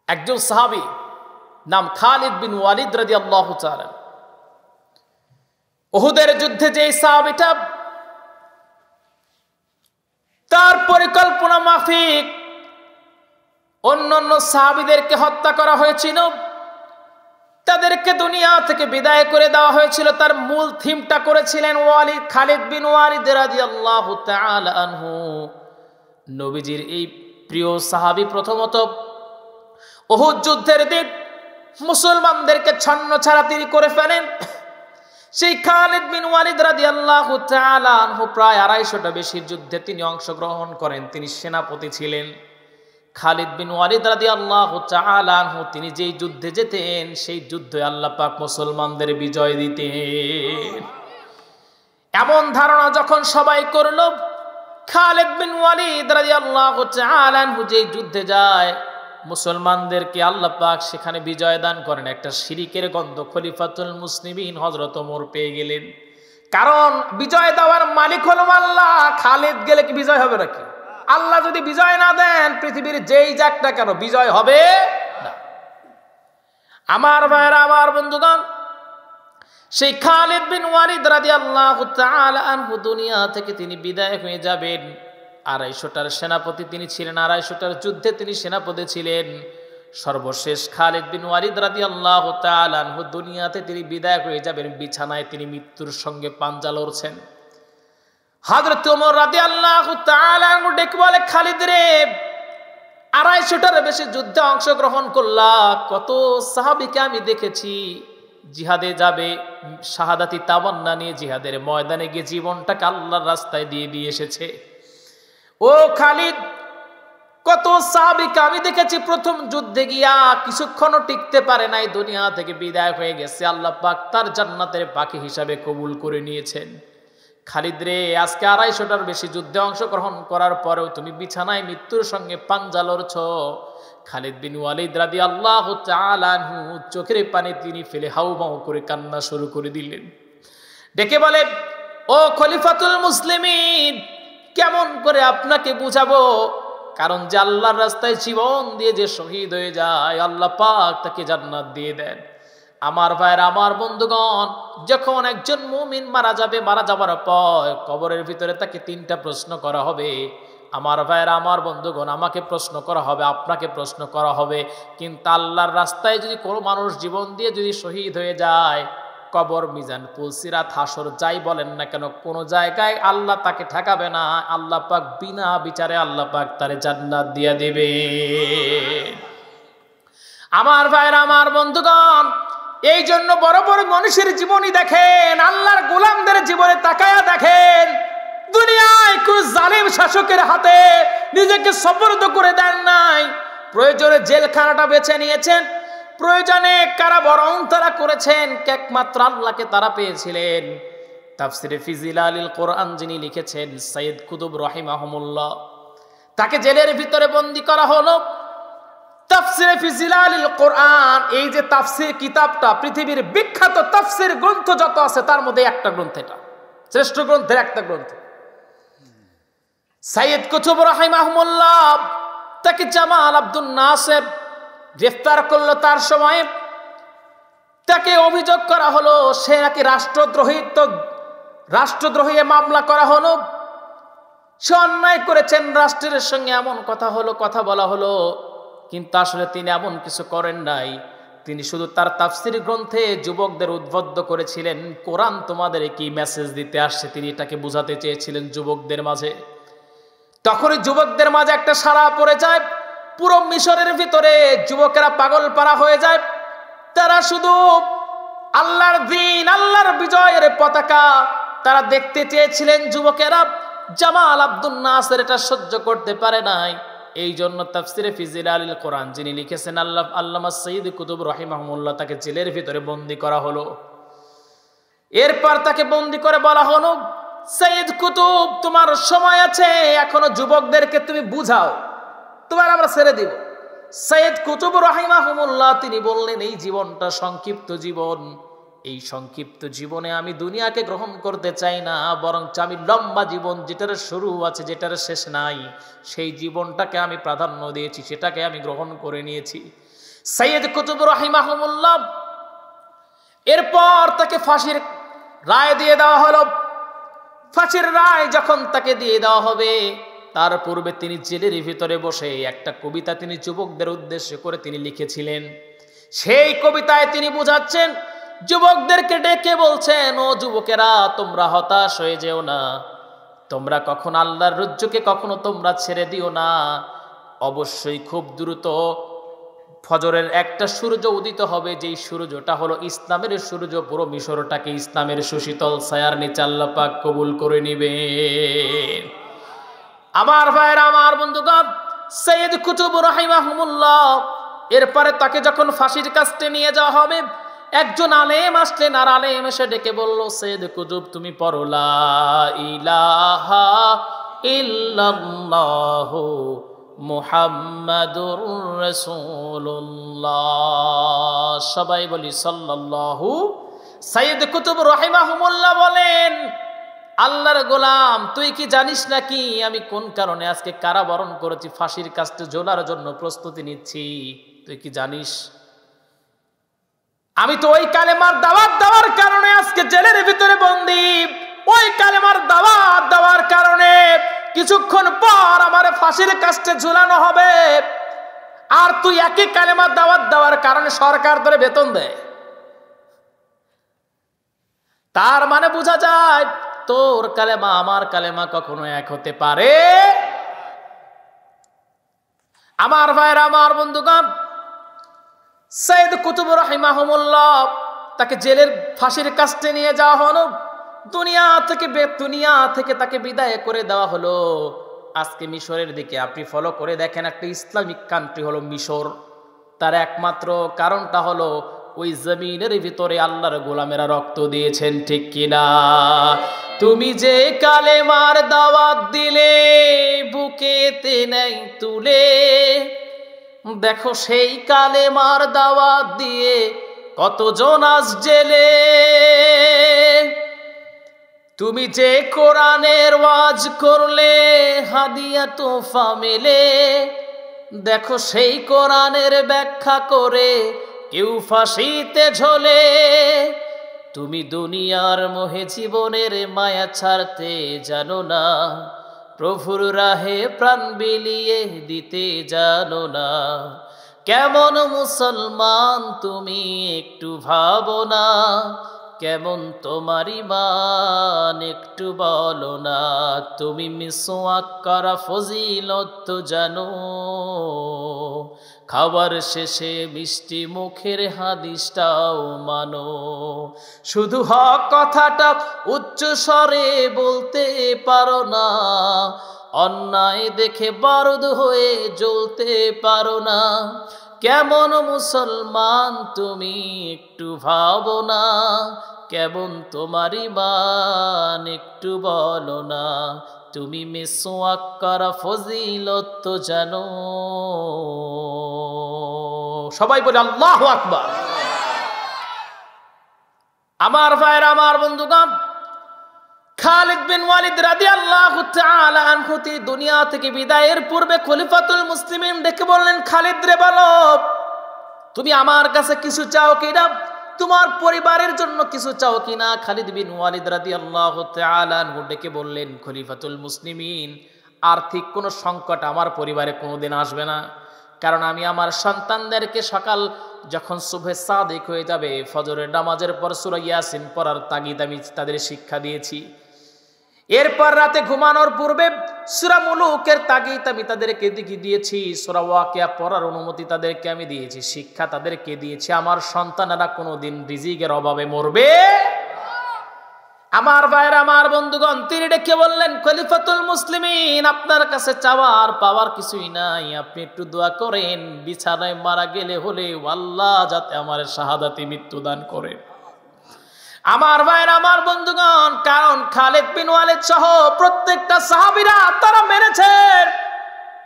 একজন সাহাবী নাম খালিদ বিন ওয়ালিদ রাদিয়াল্লাহু তাআলা। উহুদের যুদ্ধে যে সাহাবীটা তার পরিকল্পনা মাফিক অন্যান্য সাহাবীদেরকে হত্যা করা হয়েছিল, তাদেরকে দুনিয়া থেকে বিদায় করে দেওয়া হয়েছিল। তার মূল থিমটা করেছিলেন ওয়ালিদ, খালিদ বিন ওয়ালিদ রাদিয়াল্লাহু তাআলা আনহু। নবীজির এই প্রিয় সাহাবী প্রথমত উহুদ যুদ্ধের দিন মুসলমানদেরকে ছন্নছাড়া তিনি করে ফেলেন। সেই খালিদ বিন ওয়ালিদ রাদিয়াল্লাহু তাআলা আনহু প্রায় 250টা বেশি যুদ্ধে তিনি অংশগ্রহণ করেন, তিনি সেনাপতি ছিলেন। খালিদ বিন ওয়ালিদ রাদিয়াল্লাহু তাআলা আনহু তিনি যেই যুদ্ধে যেতেন সেই যুদ্ধে আল্লাহ পাক মুসলমানদের বিজয় দিতেন। এমন ধারণা যখন সবাই করল খালিদ বিন ওয়ালিদ রাদিয়াল্লাহু তাআলা আনহু যেই যুদ্ধে যায় মুসলমানদেরকে আল্লাহ পাক সেখানে বিজয় দান করেন, একটা শিরিকের গন্ধ খলিফাতুল মুসলিমিন হযরত ওমর পেয়ে গেলেন। কারণ বিজয় দেওয়ার মালিক হলো আল্লাহ, খালিদ গেলে কি বিজয় হবে নাকি? আল্লাহ যদি বিজয় না দেন পৃথিবীর যেই যাক না কেন বিজয় হবে না। আমার ভাইরা, আমার বন্ধুগণ, সেই খালিদ বিন ওয়ালিদ রাদিয়াল্লাহু তাআলা আনহু দুনিয়া থেকে তিনি বিদায় হয়ে যাবেন। 250টার সেনাপতি তিনি ছিলেন, 250টার যুদ্ধে তিনি সেনাপতি ছিলেন। সর্বশেষ খালিদ বিন ওয়ালিদ রাদিয়াল্লাহু তাআলা আনহু দুনিয়াতে তিনি বিদায় হয়ে যাবেন, বিছানায় তিনি মৃত্যুর সঙ্গে পাঞ্জা লড়ছেন। হযরত ওমর রাদিয়াল্লাহু তাআলা আনহু ডেকে বলে, খালিদ রে, 250টার বেশি যুদ্ধে অংশগ্রহণ করলা, কত সাহাবীকে আমি দেখেছি জিহাদে যাবে শাহাদাতি তামান্না নিয়ে জিহাদের ময়দানে গিয়ে জীবনটাকে আল্লাহর রাস্তায় দিয়ে দিয়ে এসেছে। ও খালিদ, কত সাহাবীকে আমি দেখেছি প্রথম যুদ্ধে গিয়া কিছুক্ষণও টিকতে পারে নাই, দুনিয়া থেকে বিদায় হয়ে গেছে, আল্লাহ পাক তার জান্নাতের পাখি হিসাবে কবুল করে নিয়েছেন। খালিদ রে, আজকে 250টার বেশি যুদ্ধে অংশগ্রহণ করার পরেও তুমি বিছানায় মৃত্যুর সঙ্গে পাঞ্জা লড়ছ। খালিদ বিন ওয়ালিদ রাদিয়াল্লাহু তাআলা আনহু চোখের পানি তিনি ফেলে হাউমাউ করে কান্না শুরু করে দিলেন। ডেকে বলে, ও খলিফাতুল মুসলিমিন, কেমন করে আপনাকে বুঝাবো? কারণ যে আল্লাহর রাস্তায় জীবন দিয়ে যে শহীদ হয়ে যায় আল্লাহ পাক তাকে জান্নাত দিয়ে দেন। আমার ভাইরা, আমার বন্ধুগণ, যখন একজন মুমিন মারা যাবে, মারা যাবার পর কবরের ভিতরে তাকে 3টা প্রশ্ন করা হবে। আমার ভাইরা, আমার বন্ধুগণ, আমাকে প্রশ্ন করা হবে, আপনাকে প্রশ্ন করা হবে। কিন্তু আল্লাহর রাস্তায় যদি কোনো মানুষ জীবন দিয়ে যদি শহীদ হয়ে যায়, কবর, মিজান, পুলসিরাত, হাসর যাই বলেন না কেন, কোনো জায়গায় আল্লাহ তাকে ঠেকাবে না। আল্লাহ পাক বিনা বিচারে আল্লাহ পাক তারে জান্নাত দিয়ে দেবে। আমার ভাইরা, আমার বন্ধুগণ, এই জন্য বড় বড় মানুষের জীবনী দেখেন, আল্লাহর গোলামদের জীবনে তাকায়া দেখেন, দুনিয়ায় কোন জালিম শাসকের হাতে নিজেকে সুপর্দ করে দেন নাই। প্রয়োজনে জেলখানাটা বেছে নিয়েছেন, প্রয়োজনে কারাবরণ তারা করেছেন, একমাত্র আল্লাহকে তারা পেয়েছিলেন। তাফসিরে ফি জিলালিল কোরআন যিনি লিখেছেন সাইয়্যিদ কুতুব রাহিমাহুমুল্লাহ, তাকে জেলের ভিতরে বন্দী করা হলো। তাফসিরে ফি জিলালিল কোরআন, এই যে তাফসির কিতাবটা, পৃথিবীর বিখ্যাত তাফসির গ্রন্থ যত আছে তার মধ্যে একটা গ্রন্থ, এটা শ্রেষ্ঠ গ্রন্থের একটা গ্রন্থ। সাইয়্যিদ কুতুব রাহিমাহুমুল্লাহ তাকে জামাল আব্দুল নাসির গ্রেফতার করলো। তার সময় তাকে অভিযোগ করা হলো সে নাকি রাষ্ট্রদ্রোহী, তো রাষ্ট্রদ্রোহী মামলা করা হলো, সে অন্যায় করেছেন, রাষ্ট্রের সঙ্গে এমন কথা হলো, কথা বলা হলো। কিন্তু আসলে তিনি এমন কিছু করেন নাই, তিনি শুধু তার তাফসির গ্রন্থে যুবকদের উদ্বুদ্ধ করেছিলেন, কোরআন তোমাদের কি মেসেজ দিতে আসছে তিনি এটাকে বোঝাতে চেয়েছিলেন যুবকদের মাঝে। তখনই যুবকদের মাঝে একটা সাড়া পড়ে যায়, পুরো মিশরের ভিতরে যুবকেরা পাগল পারা হয়ে যায়। তারা শুধু আল্লাহর দ্বীন, আল্লাহর বিজয়ের পতাকা তারা দেখতে চেয়েছিলেন যুবকেরা। জামাল আব্দুল নাসির এটা সহ্য করতে পারে নাই। এই জন্য তাফসিরে ফি জিলালিল কোরআন যিনি লিখেছেন আল্লামা সাইয়্যিদ কুতুব রাহিমাহুমুল্লাহ, তাকে জেলের ভিতরে বন্দী করা হলো। এরপর তাকে বন্দী করে বলা হলো, সাইয়্যিদ কুতুব, তোমার সময় আছে, এখনো যুবকদেরকে তুমি বুঝাও, তোমার আমরা ছেড়ে দিব। সাইয়্যিদ কুতুব রাহিমাহুমুল্লাহ তিনি বললেন, এই জীবনটা সংক্ষিপ্ত জীবন, এই সংক্ষিপ্ত জীবনে আমি দুনিয়াকে গ্রহণ করতে চাই না, বরং আমি লম্বা জীবন, যেটার শুরু আছে যেটার শেষ নাই, সেই জীবনটাকে আমি প্রাধান্য দিয়েছি, সেটাকে আমি গ্রহণ করে নিয়েছি। সাইয়্যিদ কুতুব রাহিমাহুমুল্লাহ এরপর তাকে ফাঁসির রায় দিয়ে দেওয়া হলো। ফাঁসির রায় যখন তাকে দিয়ে দেওয়া হবে, তার পূর্বে তিনি জেলের ভিতরে বসে একটা কবিতা তিনি যুবকদের উদ্দেশ্য করে তিনি লিখেছিলেন। সেই কবিতায় তিনি বোঝাচ্ছেন, যুবকদেরকে ডেকে বলছেন, ও যুবকেরা, তোমরা হতাশ হয়ে যেও না, তোমরা কখনো আল্লাহর রজ্জুকে কখনো তোমরা ছেড়ে দিও না। অবশ্যই খুব দ্রুত ফজরের একটা সূর্য উদিত হবে, যেই সূর্যটা হলো ইসলামের সূর্য। পুরো মিশরটাকে ইসলামের সুশীতল ছায়ার নিচে আল্লাহ পাক কবুল করে নিবেন। আমার ভাইরা, আমার বন্ধুগণ, সাইয়্যিদ কুতুব রাহিমাহুমুল্লাহ এরপরে তাকে যখন ফাঁসির কাস্টে নিয়ে যাওয়া হবে, একজন আলেম আসলেন, আর আলেম এসে ডেকে বলল, সাইয়্যিদ কুতুব, তুমি পড়ো লা ইলাহা ইল্লাল্লাহু মুহাম্মাদুর রাসূলুল্লাহ। সবাই বলি সাল্লাল্লাহু। সাইয়্যিদ কুতুব রাহিমাহুমুল্লাহ বলেন, আল্লাহর গোলাম, তুই কি জানিস নাকি আমি কোন কারণে আজকে কারাবরণ করেছি, ফাঁসির কাস্টে ঝোলার জন্য প্রস্তুতি নিচ্ছি? তুই কি জানিস? আমি তো ওই কালেমার দাওয়াত দেওয়ার কারণে আজকে জেলের ভিতরে বন্দী। ওই কালেমার দাওয়াত দেওয়ার কারণে কিছুক্ষণ পর আমার ফাঁসির কাস্টে ঝুলানো হবে। আর তুই একই কালেমার দাওয়াত দেওয়ার কারণে সরকার ধরে বেতন দেয়। তার মানে বোঝা যায়, তোর কালেমা আমার কালেমা কখনো এক হতে পারে। আমার ভাইরা, আমার বন্ধুগণ, সাইয়্যিদ কুতুব রাহিমাহুমুল্লাহ তাকে জেলের ফাঁসির কাস্টে নিয়ে যাওয়া হলো। দুনিয়া থেকে তাকে বিদায় করে দেওয়া হলো। আজকে মিশরের দিকে আপনি ফলো করে দেখেন, একটা ইসলামিক কান্ট্রি হলো মিশর। তার একমাত্র কারণটা হলো ওই জমিনের ভিতরে আল্লাহর গোলামেরা রক্ত দিয়েছেন, ঠিক কিনা? তুমি যে কালেমার দাওয়াত দিলে বুকেতে নেই তুলে, দেখো সেই কালেমার দাওয়াত দিয়ে কতজন আজ জেলে। তুমি যে কোরআনের ওয়াজ করলে হাদিয়া তোফা মেলে, দেখো সেই কোরআনের ব্যাখ্যা করে কেউ ফাঁসিতে ঝোলে। তুমি দুনিয়ার মোহে জীবনের মায়া ছাড়তে জানো না, প্রভুর রাহে প্রাণ বিলিয়ে দিতে জানো না। কেমন মুসলমান তুমি একটু ভাবো না, কেমন তোমার ঈমান একটু বলো না। তুমি মিসওয়াক করা ফজিলত তো জানো, খাবার শেষে মিষ্টি মুখের হাদিসটাও মানো। শুধু হক কথাটা উচ্চ স্বরে বলতে পারো না, অন্যায় দেখে বারুদ হয়ে জ্বলতে পারো না। কেমন মুসলমান তুমি একটু ভাবো না, কেমন তোমার ঈমান একটু বলো না। তুমি মিসওয়াক করা ফজিলত তো জানো। সবাই বলে আল্লাহু আকবার। আমার ভাইরা, আমার বন্ধুগণ, খালিদ বিন ওয়ালিদ রাদিয়াল্লাহু তাআলা আনহু দুনিয়া থেকে বিদায়ের পূর্বে খলিফাতুল মুসলিমিন ডেকে বললেন, খালিদ রে, বলো তুমি আমার কাছে কিছু চাও কিনা, তোমার পরিবারের জন্য কিছু চাও কিনা? খালিদ বিন ওয়ালিদ রাদিয়াল্লাহু তাআলা আনহু ডেকে বললেন, খলিফাতুল মুসলিমিন, আর্থিক কোনো সংকট আমার পরিবারে কোনোদিন আসবে না, কারণ আমি আমার সন্তানদেরকে সকাল যখন সুবহে সাদিক হয়ে যাবে, ফজরের নামাজের পর সূরা ইয়াসিন পড়ার তাগিদ আমি তাদের শিক্ষা দিয়েছি। এরপর রাতে ঘুমানোর পূর্বে সূরা মুলুকের তাগিদ আমি তাদেরকে দিয়েছি, সূরা ওয়াকিয়া পড়ার অনুমতি তাদেরকে আমি দিয়েছি, শিক্ষা তাদেরকে দিয়েছি। আমার সন্তানেরা কোনোদিন রিজিকের অভাবে মরবে। আমার ভাইরা, আমার বন্ধুগণ, তিনি ডেকে বললেন, খলিফাতুল মুসলিমিন, আপনার কাছে চাওয়ার পাওয়ার কিছুই নাই, আপনি একটু দোয়া করেন, বিছানায় মারা গেলে হলে আল্লাহ যাতে আমার শাহাদাতি মৃত্যু দান করে। আমার ভাইরা, আমার বন্ধুগণ, কারণ খালিদ বিন ওয়ালিদ সহ প্রত্যেকটা সাহাবীরা তারা মেরেছেন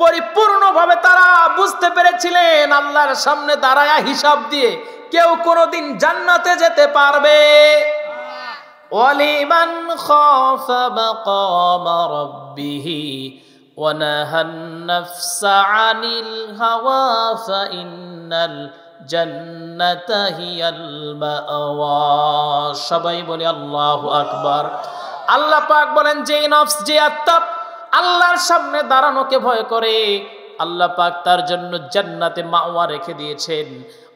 পরিপূর্ণভাবে। তারা বুঝতে পেরেছিলেন আল্লাহর সামনে দাঁড়ায়া হিসাব দিয়ে কেউ কোনোদিন জান্নাতে যেতে পারবে। ওয়ালিমান খাফা মাকামা রাব্বিহি ওয়া নাহান নাফসা আনিল হাওয়া ফাইন্নাল জান্নাতা হিয়াল মাওয়া। সবাই বলি আল্লাহু আকবার। আল্লাহ পাক বলেন, যে নফস, যে আত্মা আল্লাহর সামনে দাঁড়ানোকে ভয় করে, আল্লাহ পাক তার জন্য জান্নাতে মাওয়া রেখে দিয়েছেন।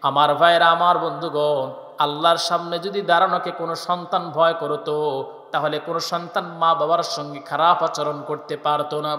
আমার ভাইরা, আমার বন্ধুগণ, আল্লাহর সামনে যদি দাঁড়ানোকে কোনো সন্তান ভয় করতো, তাহলে কোনো সন্তান মা বাবার সঙ্গে খারাপ আচরণ করতে পারতো না।